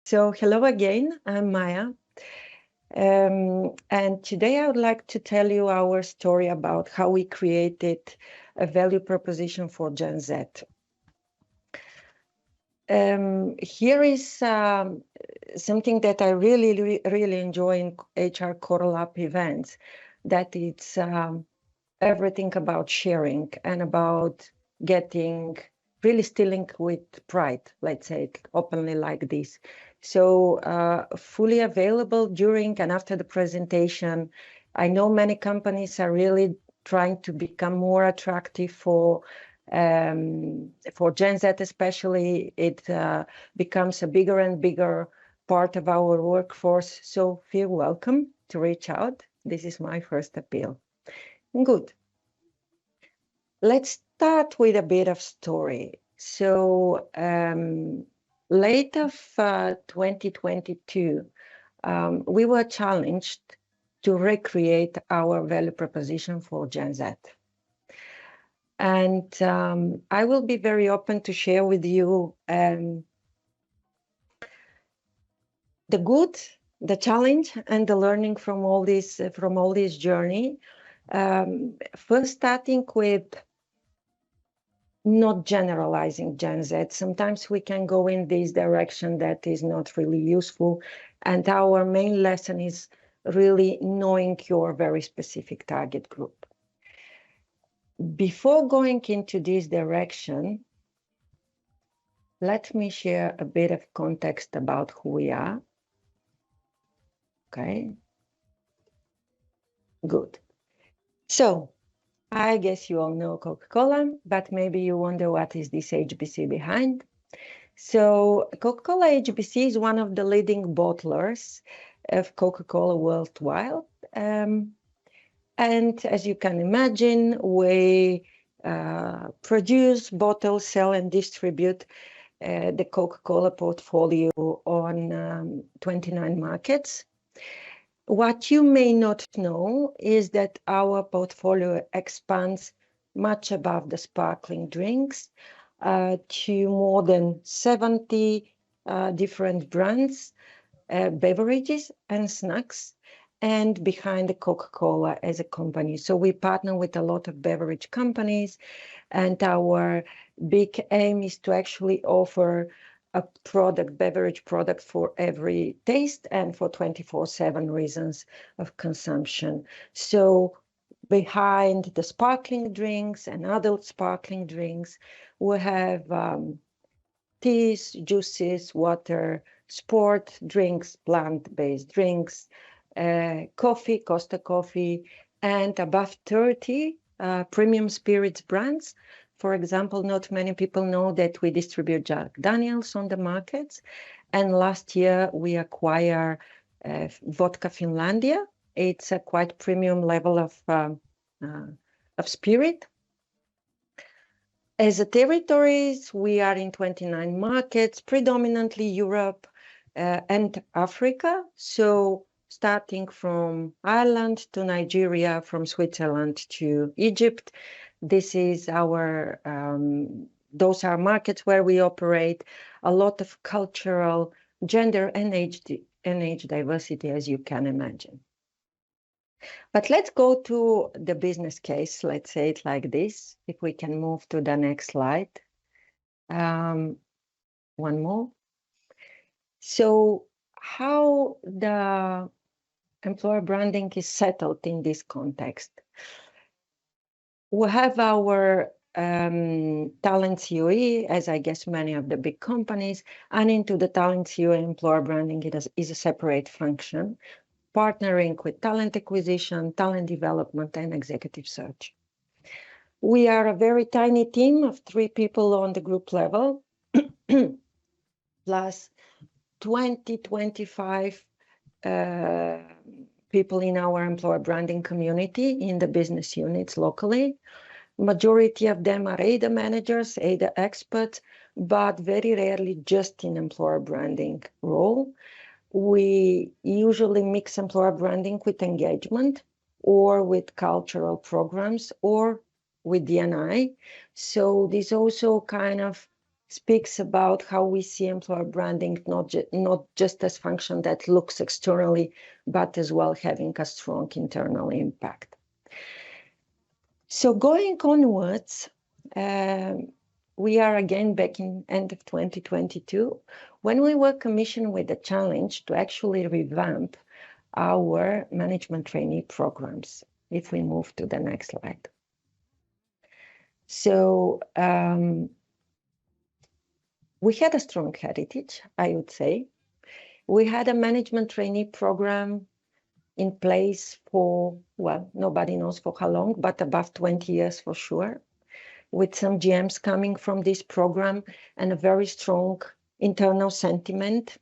So hello again, I'm Maya. And today I would like to tell you our story about how we created a value proposition for Gen Z. Here is something that I really enjoy in HR Core Lab events, that it's everything about sharing and about getting really stealing with pride, let's say it openly like this. So fully available during and after the presentation. I know many companies are really trying to become more attractive for Gen Z especially. It becomes a bigger and bigger part of our workforce. So feel welcome to reach out. This is my first appeal. Good. Let's start with a bit of story. So late of 2022, we were challenged to recreate our value proposition for Gen Z. And I will be very open to share with you the good, the challenge, and the learning from all this journey. First, starting with not generalizing Gen Z. Sometimes we can go in this direction that is not really useful. And our main lesson is really knowing your very specific target group. Before going into this direction, let me share a bit of context about who we are. Okay. Good. So I guess you all know Coca-Cola, but maybe you wonder what is this HBC behind. So Coca-Cola HBC is one of the leading bottlers of Coca-Cola worldwide. And as you can imagine, we produce, bottle, sell, and distribute the Coca-Cola portfolio on 29 markets. What you may not know is that our portfolio expands much above the sparkling drinks to more than 70 different brands, beverages and snacks, and behind the Coca-Cola as a company. So we partner with a lot of beverage companies, and our big aim is to actually offer a beverage product for every taste and for 24/7 reasons of consumption. So behind the sparkling drinks and adult sparkling drinks, we have teas, juices, water, sport drinks, plant-based drinks, coffee, Costa Coffee, and above 30 premium spirits brands. For example, not many people know that we distribute Jack Daniels on the markets. And last year we acquired Vodka Finlandia. It's a quite premium level of spirit. As a territories, we are in 29 markets, predominantly Europe and Africa. So starting from Ireland to Nigeria, from Switzerland to Egypt, this is our, those are markets where we operate. A lot of cultural, gender and age diversity, as you can imagine. But let's go to the business case. Let's say it like this. If we can move to the next slide. One more. So how the employer branding is settled in this context? We have our talent COE, as I guess many of the big companies, and into the talent COE, employer branding is a separate function, partnering with talent acquisition, talent development, and executive search. We are a very tiny team of 3 people on the group level, plus 25 people in our employer branding community in the business units locally. Majority of them are either managers, either experts, but very rarely just in employer branding role. We usually mix employer branding with engagement or with cultural programs or with D&I. So this also kind of speaks about how we see employer branding, not just as function that looks externally, but as well having a strong internal impact. So going onwards, we are again back in end of 2022, when we were commissioned with the challenge to actually revamp our management trainee programs. If we move to the next slide. So we had a strong heritage, I would say. We had a management trainee program in place for, well, nobody knows for how long, but above 20 years for sure, with some GMs coming from this program and a very strong internal sentiment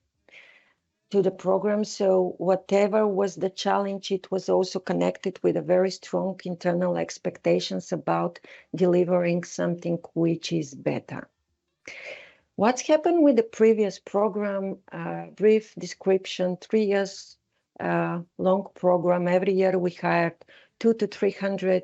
to the program. So whatever was the challenge, it was also connected with a very strong internal expectations about delivering something which is better. What's happened with the previous program, brief description, 3 years long program. Every year we hired 200 to 300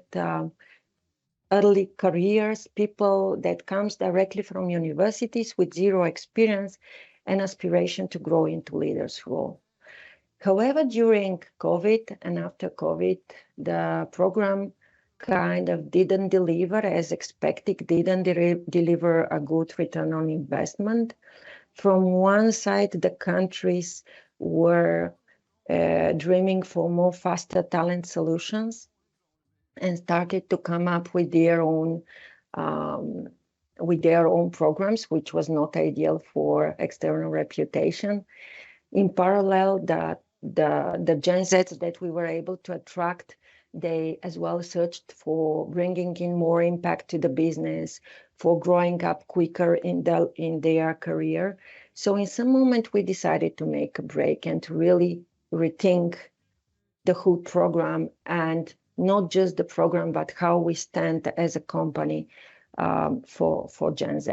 early careers, people that comes directly from universities with zero experience and aspiration to grow into leaders role. However, during COVID and after COVID, the program kind of didn't deliver as expected, didn't deliver a good return on investment. From one side, the countries were dreaming for more faster talent solutions and started to come up with their own programs, which was not ideal for external reputation. In parallel, the Gen Z that we were able to attract, they as well searched for bringing in more impact to the business, for growing up quicker in their career. So in some moment, we decided to make a break and to really rethink the whole program, and not just the program, but how we stand as a company for Gen Z.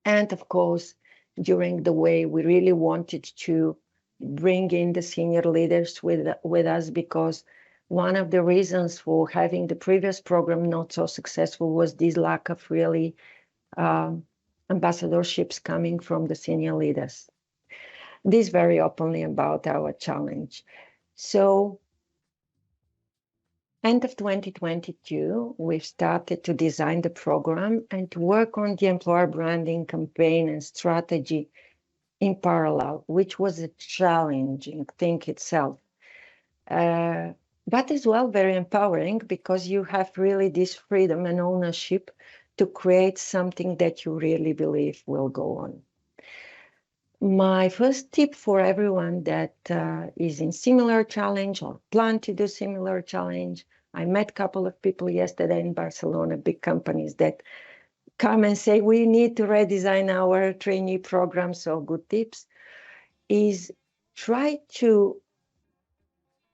And of course, during the way, we really wanted to bring in the senior leaders with us, because one of the reasons for having the previous program not so successful was this lack of really ambassadorships coming from the senior leaders. This very openly about our challenge. So end of 2022, we've started to design the program and to work on the employer branding campaign and strategy in parallel, which was a challenging thing itself. But as well, very empowering, because you have really this freedom and ownership to create something that you really believe will go on. My first tip for everyone that is in similar challenge or plan to do similar challenge, I met a couple of people yesterday in Barcelona, big companies that come and say, we need to redesign our trainee program, so good tips, is try to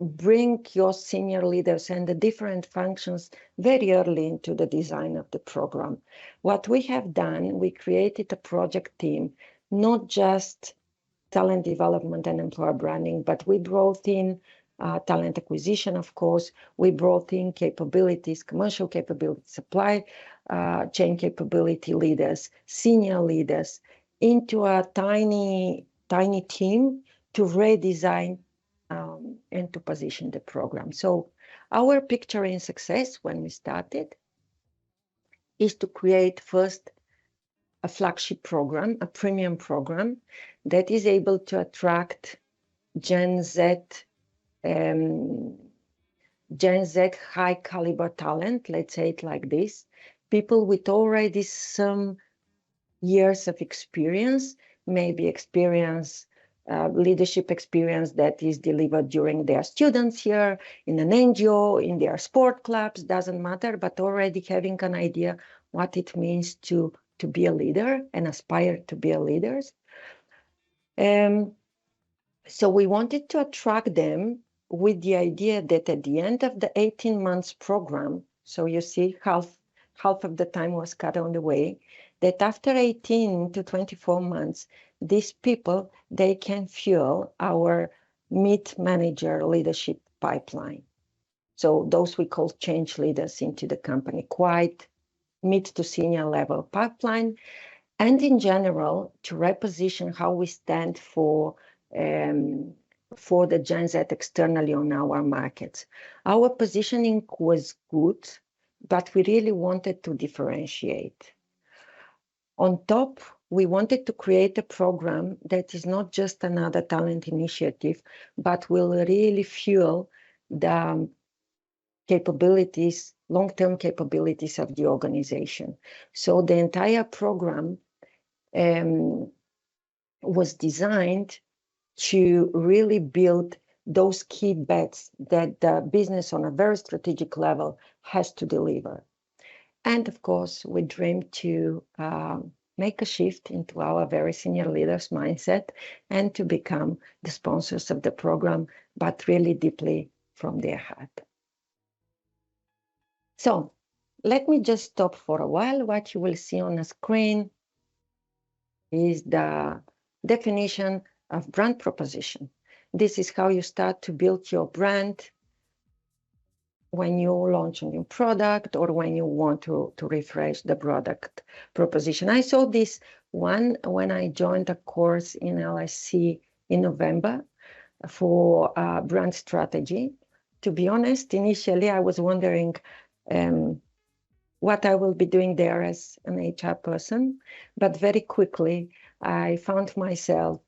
bring your senior leaders and the different functions very early into the design of the program. What we have done, we created a project team, not just talent development and employer branding, but we brought in talent acquisition, of course. We brought in capabilities, commercial capability, supply chain capability leaders, senior leaders, into a tiny team to redesign and to position the program. So our picture in success when we started is to create first a flagship program, a premium program that is able to attract Gen Z high caliber talent, let's say it like this, people with already some years of experience, maybe leadership experience that is delivered during their students here, in an NGO, in their sport clubs, doesn't matter, but already having an idea what it means to be a leader and aspire to be a leader. So we wanted to attract them with the idea that at the end of the 18 months program, so you see half of the time was cut on the way, that after 18 to 24 months, these people, they can fuel our mid-manager leadership pipeline. So those we call change leaders into the company, quite mid to senior level pipeline. And in general, to reposition how we stand for the Gen Z externally on our markets. Our positioning was good, but we really wanted to differentiate. On top, we wanted to create a program that is not just another talent initiative, but will really fuel the capabilities, long-term capabilities of the organization. So the entire program was designed to really build those key bets that the business on a very strategic level has to deliver. And of course, we dream to make a shift into our very senior leaders' mindset and to become the sponsors of the program, but really deeply from their heart. So let me just stop for a while. What you will see on the screen is the definition of brand proposition. This is how you start to build your brand when you launch a new product or when you want to refresh the product proposition. I saw this one when I joined a course in LSC in November for brand strategy. To be honest, initially I was wondering what I will be doing there as an HR person, but very quickly I found myself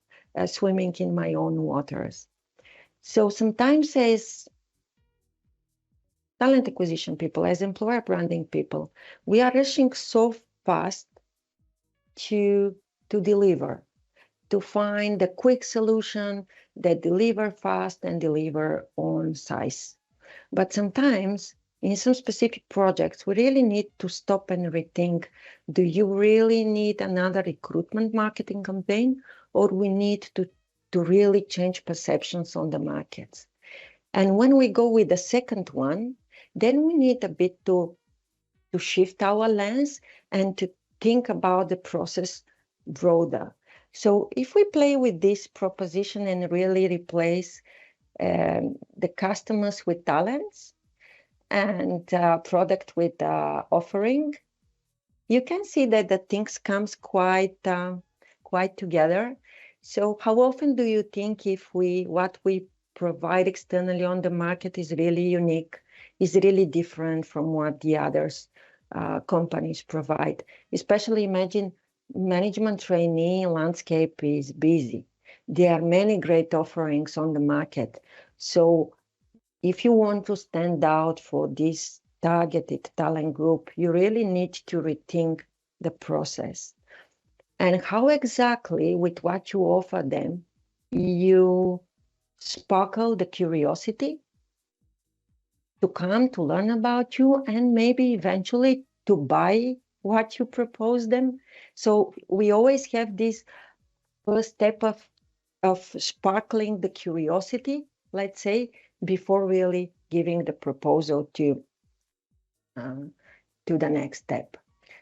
swimming in my own waters. So sometimes as talent acquisition people, as employer branding people, we are rushing so fast to deliver, to find the quick solution that deliver fast and deliver on size. But sometimes in some specific projects, we really need to stop and rethink, do you really need another recruitment marketing campaign, or we need to really change perceptions on the markets? And when we go with the second one, then we need a bit to shift our lens and to think about the process broader. So if we play with this proposition and really replace the customers with talents and product with offering, you can see that the things comes quite together. So how often do you think if what we provide externally on the market is really unique, is really different from what the others companies provide? Especially imagine management trainee landscape is busy. There are many great offerings on the market. So if you want to stand out for this targeted talent group, you really need to rethink the process. And how exactly, with what you offer them, you sparkle the curiosity to come to learn about you and maybe eventually to buy what you propose them. So we always have this first step of sparkling the curiosity, let's say, before really giving the proposal to the next step.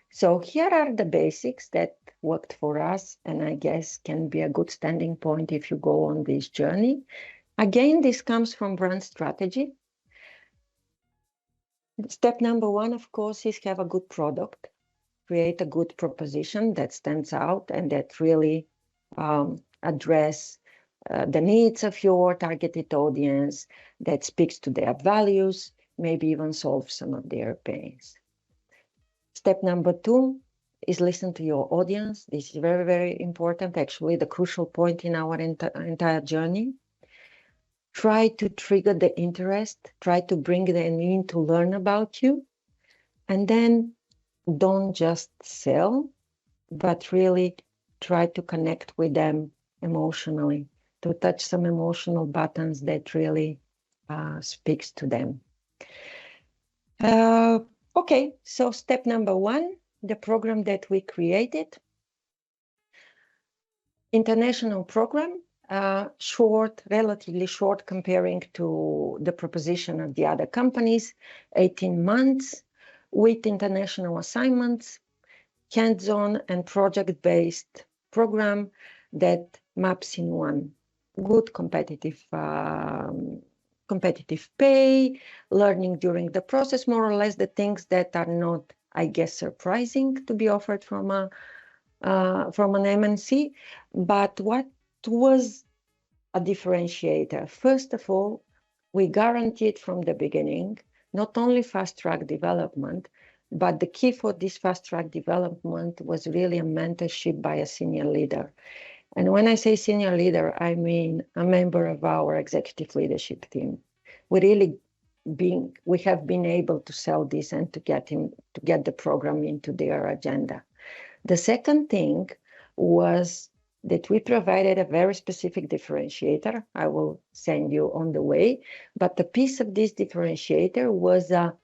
So here are the basics that worked for us, and I guess can be a good standing point if you go on this journey. Again, this comes from brand strategy. Step number one, of course, is have a good product. Create a good proposition that stands out and that really address the needs of your targeted audience, that speaks to their values, maybe even solve some of their pains. Step number two is listen to your audience. This is very, very important, actually, the crucial point in our entire journey. Try to trigger the interest, try to bring them in to learn about you, and then don't just sell, but really try to connect with them emotionally, to touch some emotional buttons that really speaks to them. Okay, so step number one, the program that we created. International program, short, relatively short comparing to the proposition of the other companies, 18 months with international assignments, hands-on and project-based program that maps in one. Good competitive pay, learning during the process, more or less the things that are not, I guess, surprising to be offered from a from an MNC. But what was a differentiator? First of all, we guaranteed from the beginning not only fast-track development, but the key for this fast-track development was really a mentorship by a senior leader. And when I say senior leader, I mean a member of our executive leadership team. We have been able to sell this and to get the program into their agenda. The second thing was that we provided a very specific differentiator. I will send you on the way, but the piece of this differentiator was a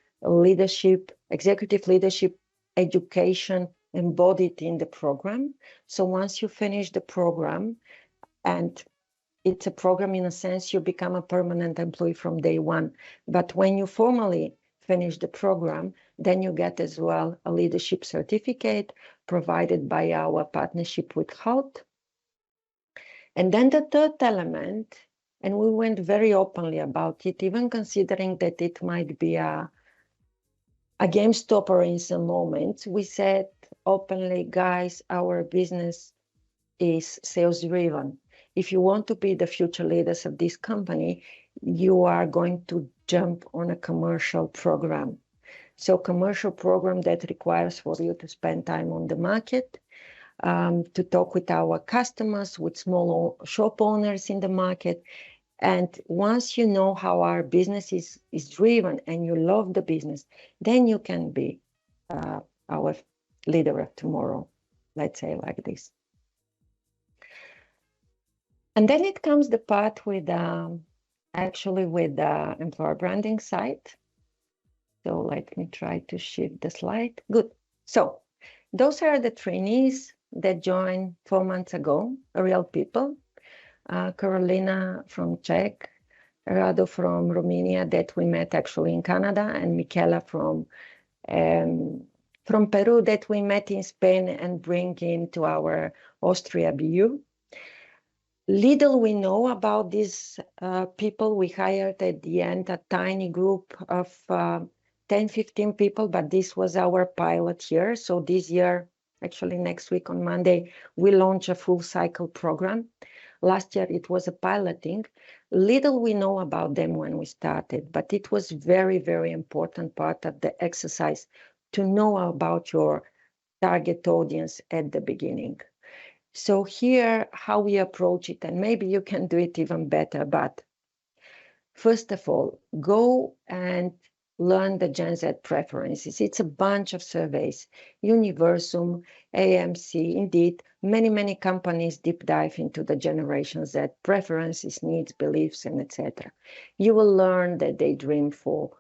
executive leadership education embodied in the program. So once you finish the program, and it's a program in a sense, you become a permanent employee from day one. But when you formally finish the program, then you get as well a leadership certificate provided by our partnership with HALT. And then the third element, and we went very openly about it, even considering that it might be a game stopper in some moments, we said openly, guys, our business is sales driven. If you want to be the future leaders of this company, you are going to jump on a commercial program. So commercial program that requires for you to spend time on the market, to talk with our customers, with small shop owners in the market. And once you know how our business is driven and you love the business, then you can be our leader of tomorrow, let's say like this. And then it comes the part with actually with the employer branding side. So let me try to shift the slide. Good. So those are the trainees that joined 4 months ago, real people. Carolina from Czech, Rado from Romania that we met actually in Canada, and Michela from Peru that we met in Spain and bring into our Austria BU. Little we know about these people. We hired at the end a tiny group of 10, 15 people, but this was our pilot year. So this year, actually next week on Monday, we launch a full cycle program. Last year it was a piloting. Little we know about them when we started, but it was very, very important part of the exercise to know about your target audience at the beginning. So here, how we approach it, and maybe you can do it even better, but first of all, go and learn the Gen Z preferences. It's a bunch of surveys, Universum, AMC, indeed, many, many companies deep dive into the Generation Z preferences, needs, beliefs, and etc. You will learn that they dream for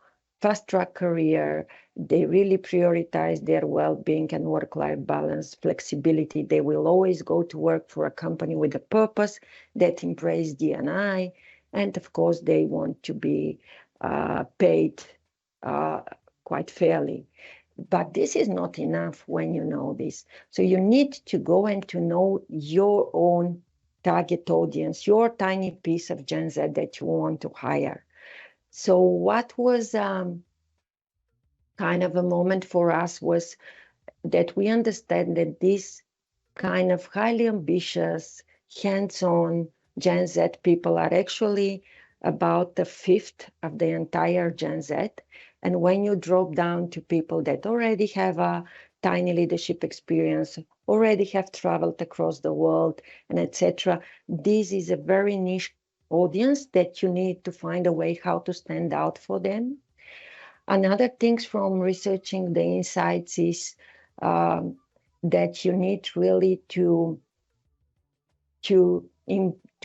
fast-track career, they really prioritize their well-being and work-life balance, flexibility. They will always go to work for a company with a purpose that embraces D&I, and of course, they want to be paid quite fairly. But this is not enough when you know this. So you need to go and to know your own target audience, your tiny piece of Gen Z that you want to hire. So what was kind of a moment for us was that we understand that this kind of highly ambitious, hands-on Gen Z people are actually about a fifth of the entire Gen Z. And when you drop down to people that already have a tiny leadership experience, already have traveled across the world, and etc., this is a very niche audience that you need to find a way how to stand out for them. Another thing from researching the insights is that you need really to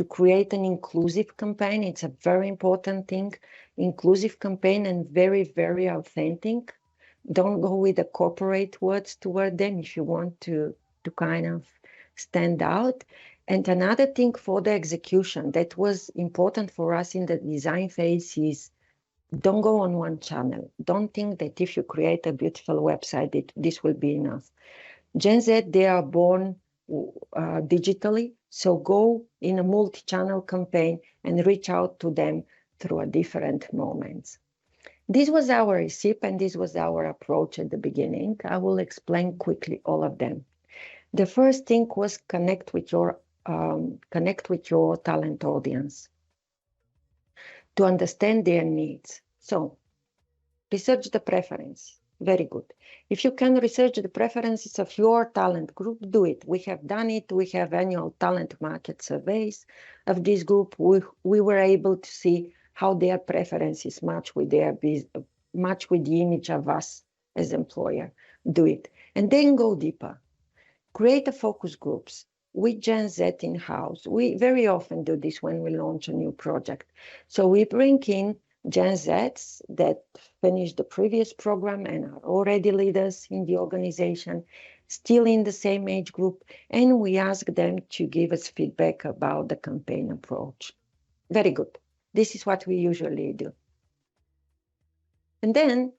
create an inclusive campaign. It's a very important thing, inclusive campaign, and very, very authentic. Don't go with the corporate words toward them if you want to kind of stand out. And another thing for the execution that was important for us in the design phase is don't go on one channel. Don't think that if you create a beautiful website, this will be enough. Gen Z, they are born digitally, so go in a multi-channel campaign and reach out to them through a different moments. This was our recipe and this was our approach at the beginning. I will explain quickly all of them. The first thing was connect with your talent audience to understand their needs. So research the preference. Very good. If you can research the preferences of your talent group, do it. We have done it. We have annual talent market surveys of this group. We were able to see how their preferences match with the image of us as employer. Do it. And then go deeper. Create a focus groups with Gen Z in-house. We very often do this when we launch a new project. So we bring in Gen Zs that finished the previous program and are already leaders in the organization, still in the same age group, and we ask them to give us feedback about the campaign approach. Very good. This is what we usually do. And then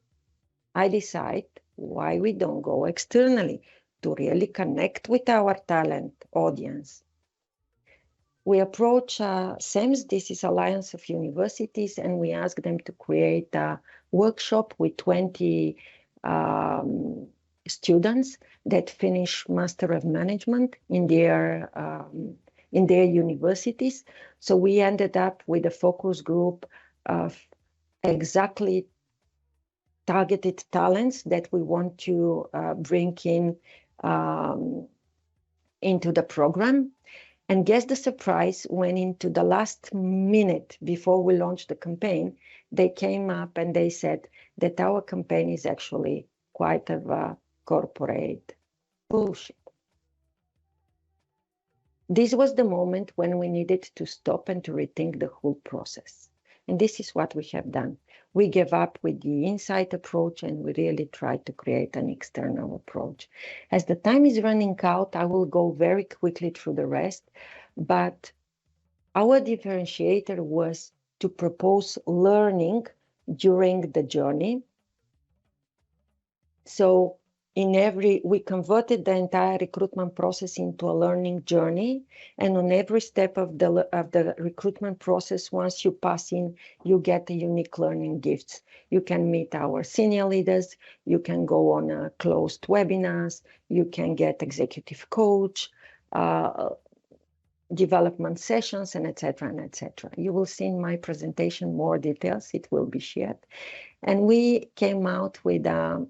I decide why we don't go externally to really connect with our talent audience. We approach SEMS, this is Alliance of Universities, and we ask them to create a workshop with 20 students that finish Master of Management in their universities. So we ended up with a focus group of exactly targeted talents that we want to bring in into the program. And guess the surprise, when into the last minute before we launched the campaign, they came up and they said that our campaign is actually quite of a corporate bullshit. This was the moment when we needed to stop and to rethink the whole process. And this is what we have done. We gave up with the inside approach and we really tried to create an external approach. As the time is running out, I will go very quickly through the rest, but our differentiator was to propose learning during the journey. So we converted the entire recruitment process into a learning journey. And on every step of the recruitment process, once you pass in, you get a unique learning gifts. You can meet our senior leaders, you can go on closed webinars, you can get executive coach, development sessions, and etc. and etc. You will see in my presentation more details, it will be shared. And we came out with a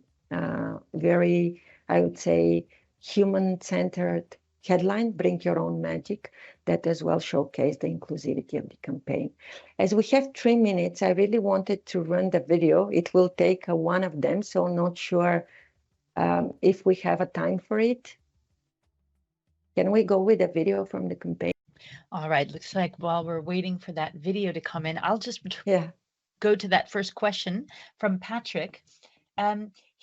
very, I would say, human-centered headline, Bring Your Own Magic, that as well showcased the inclusivity of the campaign. As we have 3 minutes, I really wanted to run the video. It will take one of them, so not sure if we have a time for it. Can we go with a video from the campaign? All right, looks like while we're waiting for that video to come in, I'll just go to that first question from Patrick.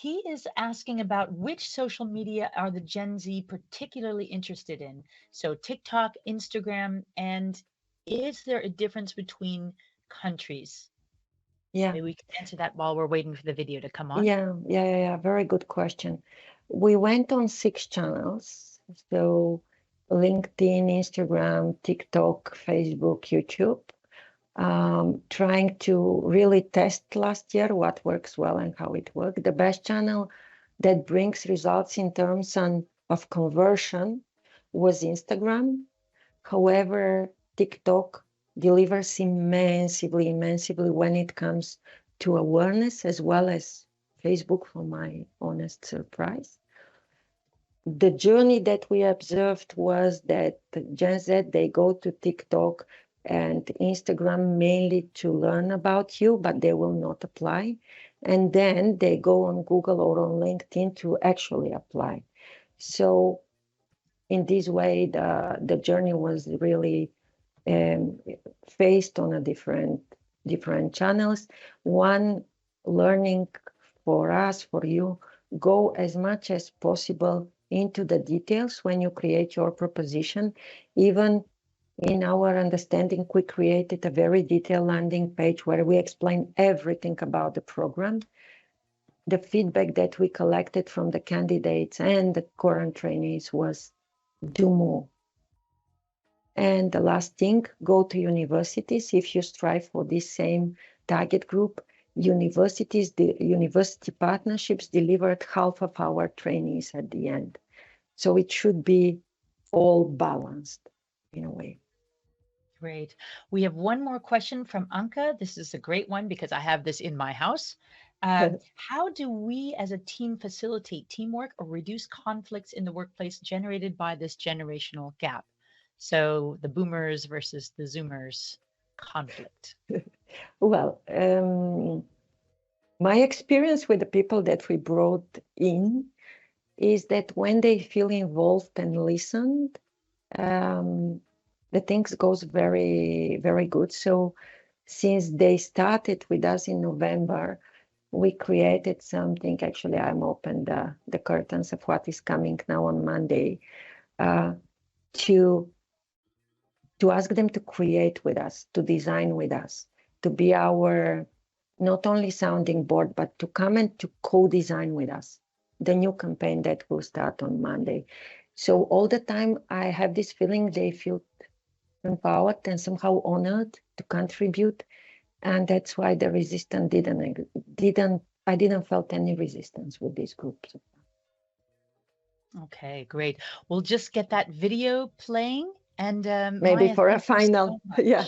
He is asking about which social media are the Gen Z particularly interested in? So TikTok, Instagram, and is there a difference between countries? Yeah. Maybe we can answer that while we're waiting for the video to come on. Yeah. Very good question. We went on 6 channels. So LinkedIn, Instagram, TikTok, Facebook, YouTube. Trying to really test last year what works well and how it worked. The best channel that brings results in terms of conversion was Instagram. However, TikTok delivers immensely when it comes to awareness, as well as Facebook, for my honest surprise. The journey that we observed was that Gen Z, they go to TikTok and Instagram mainly to learn about you, but they will not apply. And then they go on Google or on LinkedIn to actually apply. So in this way, the journey was really faced on a different channels. One learning for us, for you, go as much as possible into the details when you create your proposition. Even in our understanding, we created a very detailed landing page where we explain everything about the program. The feedback that we collected from the candidates and the current trainees was do more. And the last thing, go to universities. If you strive for this same target group, universities, the university partnerships delivered half of our trainees at the end. So it should be all balanced in a way. Great. We have one more question from Anka. This is a great one because I have this in my house. How do we as a team facilitate teamwork or reduce conflicts in the workplace generated by this generational gap? So the boomers versus the zoomers conflict. Well, my experience with the people that we brought in is that when they feel involved and listened, the things goes very, very good. So since they started with us in November, we created something. Actually, I'm open the curtains of what is coming now on Monday, to ask them to create with us, to design with us, to be our not only sounding board, but to come and to co-design with us the new campaign that will start on Monday. So all the time I have this feeling they feel empowered and somehow honored to contribute. And that's why the resistance I didn't felt any resistance with this group. Okay, great. We'll just get that video playing and maybe Maya, for a final. So yeah.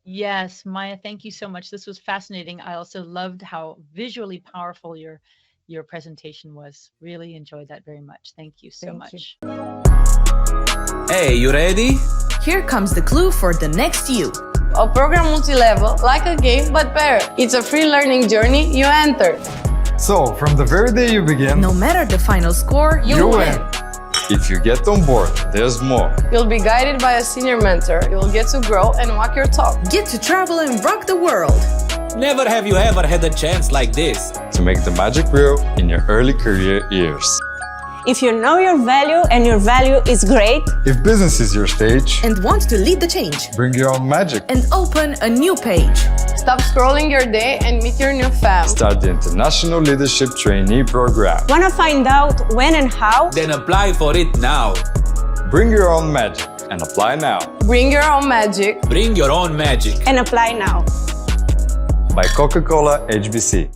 Yes, Maya, thank you so much. This was fascinating. I also loved how visually powerful your presentation was. Really enjoyed that very much. Thank you so much. Hey, you ready? Here comes the clue for the next you. A program multi-level, like a game, but better. It's a free learning journey you enter. So, from the very day you begin, no matter the final score, you win. If you get on board, there's more. You'll be guided by a senior mentor. You'll get to grow and walk your talk. Get to travel and rock the world. Never have you ever had a chance like this to make the magic real in your early career years. If you know your value and your value is great. If business is your stage and want to lead the change, bring your own magic and open a new page. Stop scrolling your day and meet your new fam. Start the International Leadership Trainee Program. Want to find out when and how? Then apply for it now. Bring your own magic and apply now. Bring your own magic. Bring your own magic. And apply now. By Coca-Cola HBC.